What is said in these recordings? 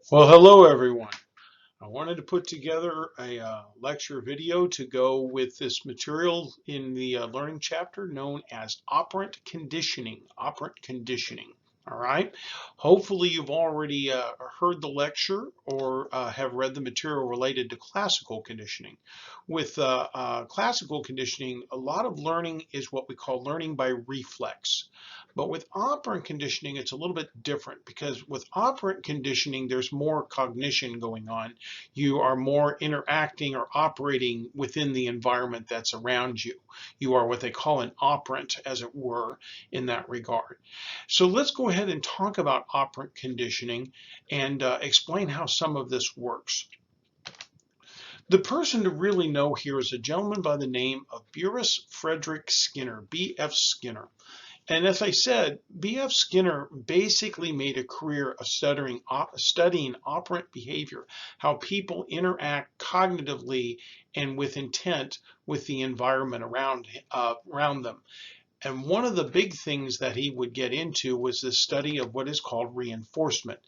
Well, hello everyone. I wanted to put together a lecture video to go with this material in the learning chapter known as operant conditioning. Operant conditioning. All right. Hopefully you've already heard the lecture or have read the material related to classical conditioning. With classical conditioning, a lot of learning is what we call learning by reflex. But with operant conditioning, it's a little bit different because with operant conditioning, there's more cognition going on. You are more interacting or operating within the environment that's around you. You are what they call an operant, as it were, in that regard. So let's go ahead and talk about operant conditioning and explain how some of this works. The person to really know here is a gentleman by the name of Burrus Frederick Skinner, B.F. Skinner. And as I said, B.F. Skinner basically made a career of studying operant behavior, how people interact cognitively and with intent with the environment around them. And one of the big things that he would get into was the study of what is called reinforcement.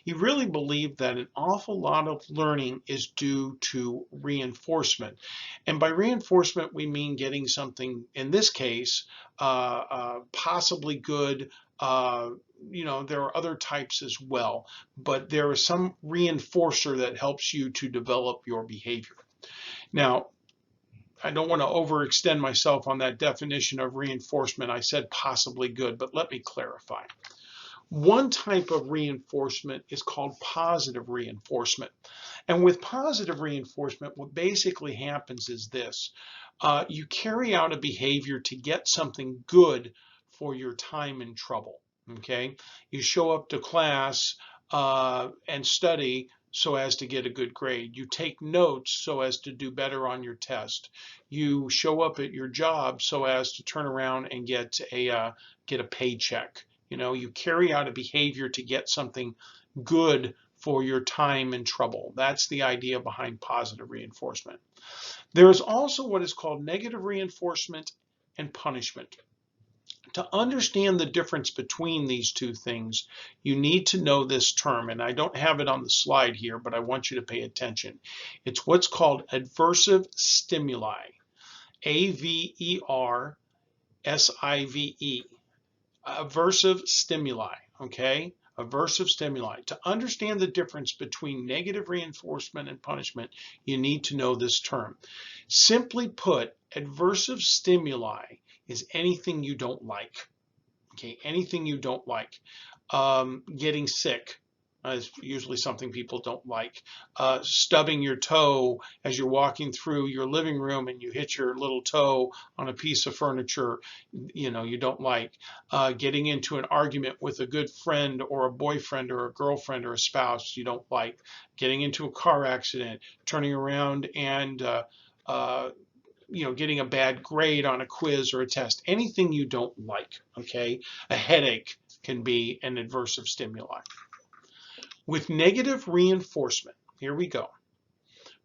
He really believed that an awful lot of learning is due to reinforcement. And by reinforcement, we mean getting something, in this case, possibly good. There are other types as well, but there is some reinforcer that helps you to develop your behavior. Now, I don't want to overextend myself on that definition of reinforcement. I said possibly good, but let me clarify. One type of reinforcement is called positive reinforcement. And with positive reinforcement, what basically happens is this. You carry out a behavior to get something good for your time and trouble. Okay? You show up to class and study so as to get a good grade. You take notes so as to do better on your test. You show up at your job so as to turn around and get a paycheck. You carry out a behavior to get something good for your time and trouble. That's the idea behind positive reinforcement. There is also what is called negative reinforcement and punishment. To understand the difference between these two things, you need to know this term, and I don't have it on the slide here, but I want you to pay attention. It's what's called aversive stimuli, A-V-E-R-S-I-V-E, aversive stimuli, okay? Aversive stimuli. To understand the difference between negative reinforcement and punishment, you need to know this term. Simply put, aversive stimuli is anything you don't like. Okay, anything you don't like. Getting sick is usually something people don't like. Stubbing your toe as you're walking through your living room and you hit your little toe on a piece of furniture, you don't like. Getting into an argument with a good friend or a boyfriend or a girlfriend or a spouse, you don't like. Getting into a car accident, turning around and getting a bad grade on a quiz or a test, anything you don't like, okay? A headache can be an aversive stimuli. With negative reinforcement, here we go.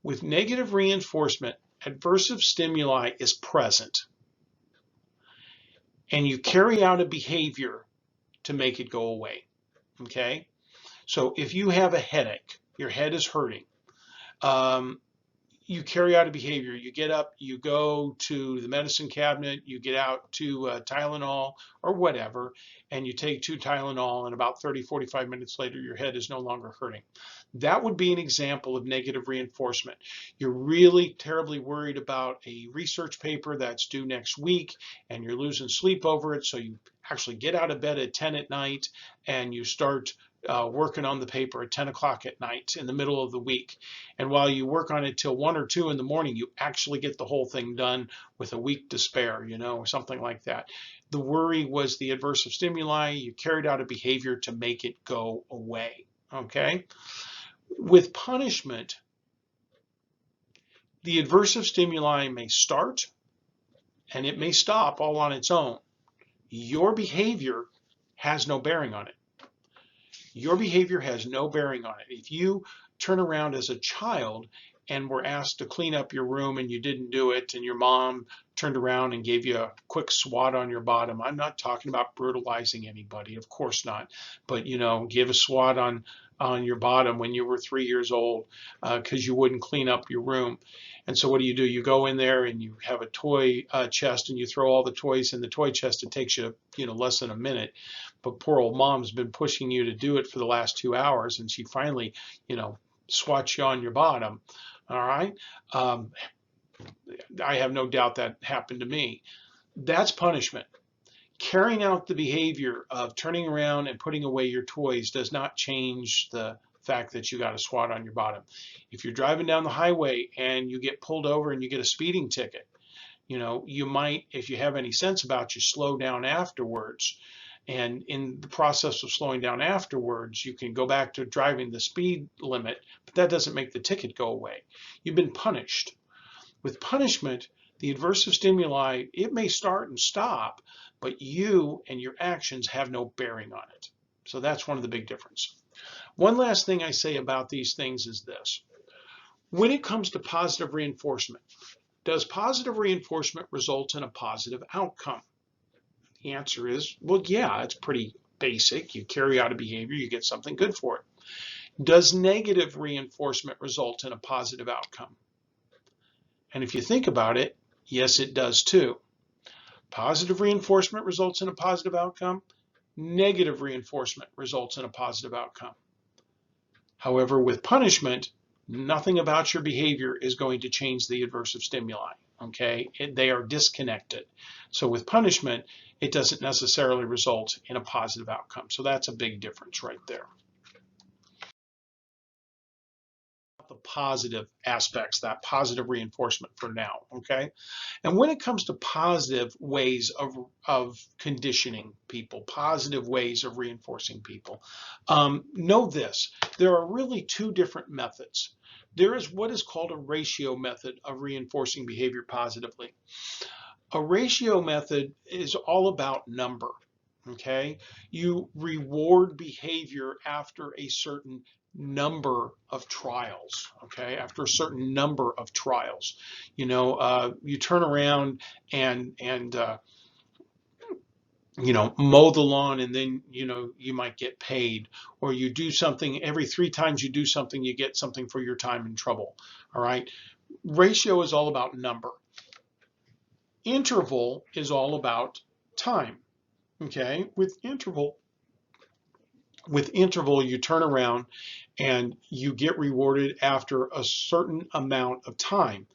With negative reinforcement, aversive stimuli is present, and you carry out a behavior to make it go away, okay? So if you have a headache, your head is hurting, you carry out a behavior. You get up, you go to the medicine cabinet, you get out to Tylenol or whatever, and you take 2 Tylenol, and about 30, 45 minutes later, your head is no longer hurting. That would be an example of negative reinforcement. You're really terribly worried about a research paper that's due next week, and you're losing sleep over it, so you actually get out of bed at 10 at night, and you start working on the paper at 10 o'clock at night in the middle of the week. And while you work on it till 1 or 2 in the morning, you actually get the whole thing done with a week to spare, or something like that. The worry was the aversive stimuli. You carried out a behavior to make it go away, okay? With punishment, the aversive stimuli may start and it may stop all on its own. Your behavior has no bearing on it. Your behavior has no bearing on it. If you turn around as a child and were asked to clean up your room and you didn't do it, and your mom turned around and gave you a quick swat on your bottom. I'm not talking about brutalizing anybody, of course not, but give a swat on your bottom when you were 3 years old because you wouldn't clean up your room. And so what do? You go in there and you have a toy chest and you throw all the toys in the toy chest. It takes you, less than a minute. But poor old mom's been pushing you to do it for the last 2 hours, and she finally, swats you on your bottom. All right. I have no doubt that happened to me. That's punishment. Carrying out the behavior of turning around and putting away your toys does not change the fact that you got a swat on your bottom. If you're driving down the highway and you get pulled over and you get a speeding ticket, you might, if you have any sense about you, slow down afterwards. And in the process of slowing down afterwards, you can go back to driving the speed limit, but that doesn't make the ticket go away. You've been punished. With punishment, the aversive stimuli, it may start and stop, but you and your actions have no bearing on it. So that's one of the big differences. One last thing I say about these things is this. When it comes to positive reinforcement, does positive reinforcement result in a positive outcome? The answer is, well, yeah, it's pretty basic. You carry out a behavior, you get something good for it. Does negative reinforcement result in a positive outcome? And if you think about it, yes, it does too. Positive reinforcement results in a positive outcome. Negative reinforcement results in a positive outcome. However, with punishment, nothing about your behavior is going to change the aversive stimuli. Okay, they are disconnected. So with punishment, it doesn't necessarily result in a positive outcome. So that's a big difference right there. The positive aspects, that positive reinforcement for now, okay? And when it comes to positive ways of conditioning people, positive ways of reinforcing people, know this, there are really two different methods. There is what is called a ratio method of reinforcing behavior positively. A ratio method is all about number, okay? You reward behavior after a certain number of trials, okay? After a certain number of trials. You turn around and mow the lawn, and then, you might get paid, or you do something every 3 times you do something, you get something for your time and trouble, all right? Ratio is all about number. Interval is all about time, okay? With interval, you turn around and you get rewarded after a certain amount of time.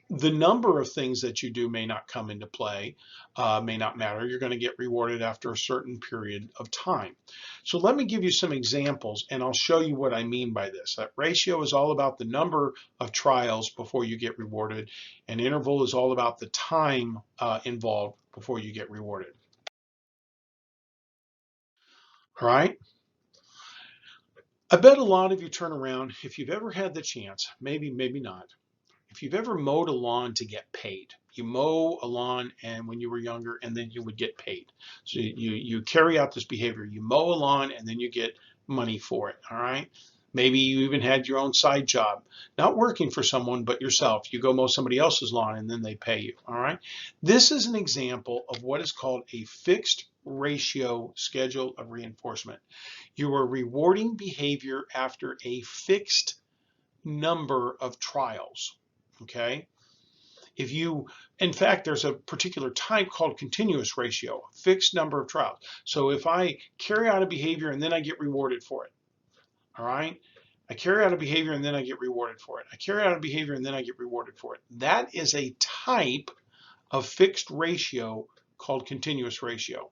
The number of things that you do may not come into play, may not matter. You're going to get rewarded after a certain period of time. So let me give you some examples, and I'll show you what I mean by this. That ratio is all about the number of trials before you get rewarded, and interval is all about the time involved before you get rewarded. All right? I bet a lot of you turn around, if you've ever had the chance, maybe not, if you've ever mowed a lawn to get paid. You mow a lawn and when you were younger, and then you would get paid. So you carry out this behavior. You mow a lawn and then you get money for it, all right? Maybe you even had your own side job, not working for someone but yourself. You go mow somebody else's lawn and then they pay you, all right? This is an example of what is called a fixed ratio schedule of reinforcement. You are rewarding behavior after a fixed number of trials, okay? In fact, there's a particular type called continuous ratio, fixed number of trials. So if I carry out a behavior and then I get rewarded for it, all right? I carry out a behavior and then I get rewarded for it. I carry out a behavior and then I get rewarded for it. That is a type of fixed ratio called continuous ratio,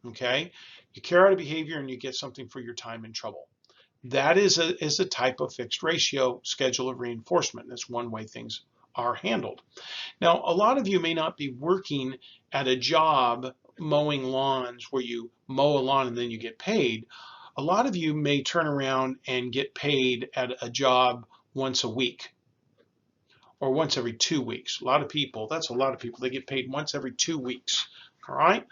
okay? You carry out a behavior and you get something for your time and trouble. That is a type of fixed ratio schedule of reinforcement. That's one way things are handled. Now, a lot of you may not be working at a job mowing lawns where you mow a lawn and then you get paid. A lot of you may turn around and get paid at a job once a week or once every 2 weeks. A lot of people, that's a lot of people, they get paid once every 2 weeks, all right?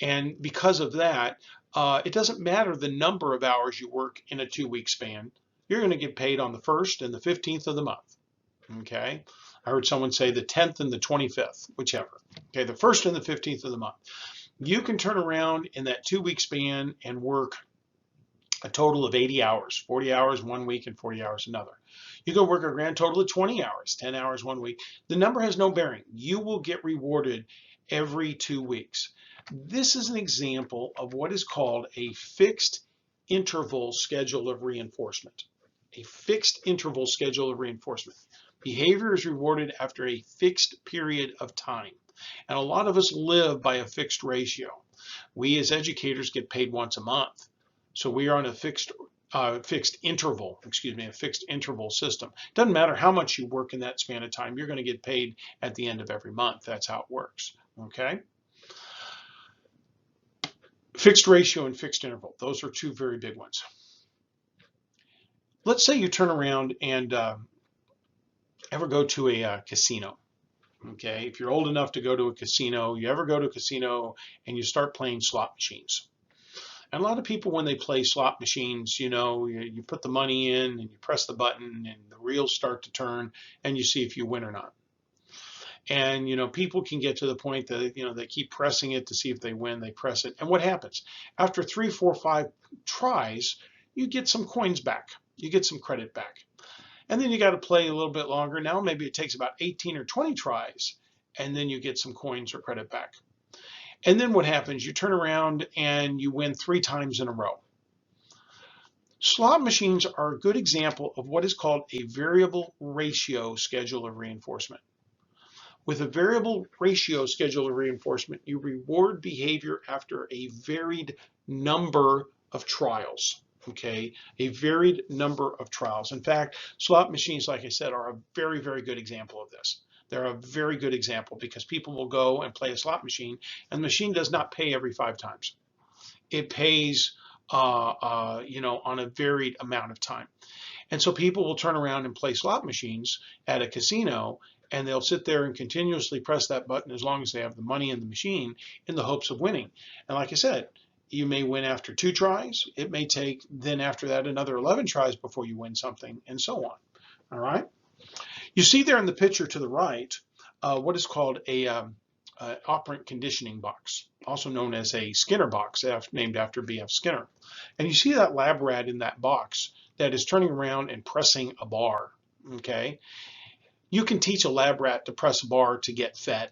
And because of that, it doesn't matter the number of hours you work in a 2-week span. You're going to get paid on the 1st and the 15th of the month. Okay, I heard someone say the 10th and the 25th, whichever. Okay, the 1st and the 15th of the month. You can turn around in that 2-week span and work a total of 80 hours, 40 hours one week and 40 hours another. You can work a grand total of 20 hours, 10 hours one week. The number has no bearing. You will get rewarded every 2 weeks. This is an example of what is called a fixed interval schedule of reinforcement. A fixed interval schedule of reinforcement. Behavior is rewarded after a fixed period of time. And a lot of us live by a fixed ratio. We as educators get paid once a month. So we are on a fixed interval system. Doesn't matter how much you work in that span of time, you're going to get paid at the end of every month. That's how it works. Okay. Fixed ratio and fixed interval. Those are two very big ones. Let's say you turn around and ever go to a casino. Okay. If you're old enough to go to a casino, you ever go to a casino and you start playing slot machines. And a lot of people, when they play slot machines, you put the money in and you press the button and the reels start to turn and you see if you win or not. And, people can get to the point that, they keep pressing it to see if they win. They press it. And what happens? After 3, 4, 5 tries, you get some coins back. You get some credit back. And then you got to play a little bit longer. Now maybe it takes about 18 or 20 tries, and then you get some coins or credit back. And then what happens? You turn around and you win 3 times in a row. Slot machines are a good example of what is called a variable ratio schedule of reinforcement. With a variable ratio schedule of reinforcement, you reward behavior after a varied number of trials. Okay, a varied number of trials. In fact, slot machines, like I said, are a very, very good example of this. They're a very good example because people will go and play a slot machine, and the machine does not pay every 5 times. It pays, on a varied amount of time. And so people will turn around and play slot machines at a casino, and they'll sit there and continuously press that button as long as they have the money in the machine in the hopes of winning. And like I said, you may win after 2 tries. It may take then after that another 11 tries before you win something, and so on. All right. You see there in the picture to the right what is called a operant conditioning box, also known as a Skinner box, named after B.F. Skinner. And you see that lab rat in that box that is turning around and pressing a bar. Okay. You can teach a lab rat to press a bar to get fed.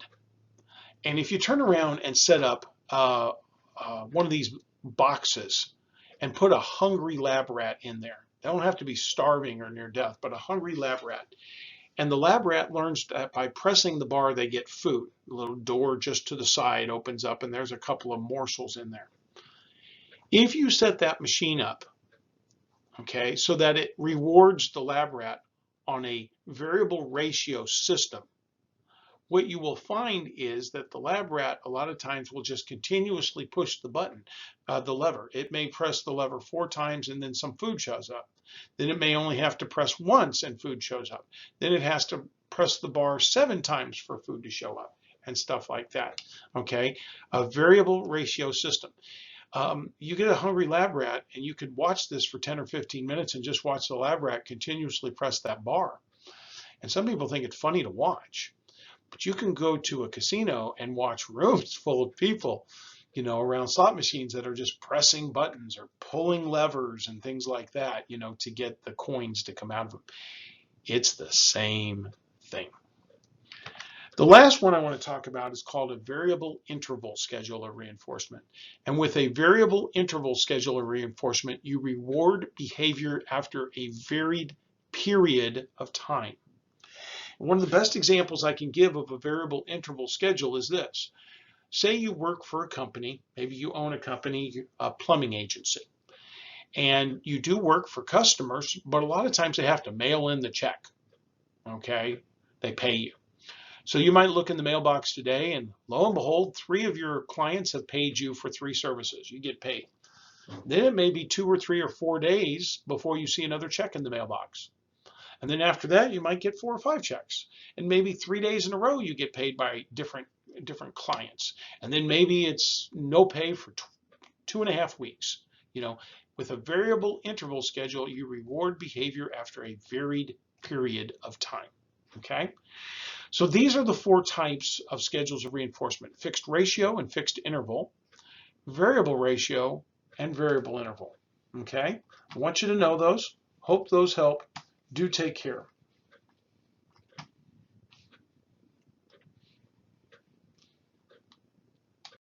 And if you turn around and set up one of these boxes and put a hungry lab rat in there, they don't have to be starving or near death, but a hungry lab rat. And the lab rat learns that by pressing the bar, they get food. A little door just to the side opens up, and there's a couple of morsels in there. If you set that machine up, okay, so that it rewards the lab rat on a variable ratio system, what you will find is that the lab rat a lot of times will just continuously push the button, the lever. It may press the lever 4 times and then some food shows up. Then it may only have to press once and food shows up. Then it has to press the bar 7 times for food to show up and stuff like that. Okay, a variable ratio system. You get a hungry lab rat and you could watch this for 10 or 15 minutes and just watch the lab rat continuously press that bar. And some people think it's funny to watch. But you can go to a casino and watch rooms full of people, around slot machines that are just pressing buttons or pulling levers and things like that, to get the coins to come out of them. It's the same thing. The last one I want to talk about is called a variable interval schedule of reinforcement. And with a variable interval schedule of reinforcement, you reward behavior after a varied period of time. One of the best examples I can give of a variable interval schedule is this. Say you work for a company, maybe you own a company, a plumbing agency, and you do work for customers, but a lot of times they have to mail in the check, okay? They pay you. So you might look in the mailbox today and lo and behold, 3 of your clients have paid you for 3 services. You get paid. Then it may be 2 or 3 or 4 days before you see another check in the mailbox. And then after that, you might get 4 or 5 checks. And maybe 3 days in a row, you get paid by different clients. And then maybe it's no pay for 2.5 weeks. With a variable interval schedule, you reward behavior after a varied period of time. Okay? So these are the four types of schedules of reinforcement: fixed ratio and fixed interval, variable ratio, and variable interval. Okay? I want you to know those. Hope those help. Do take care.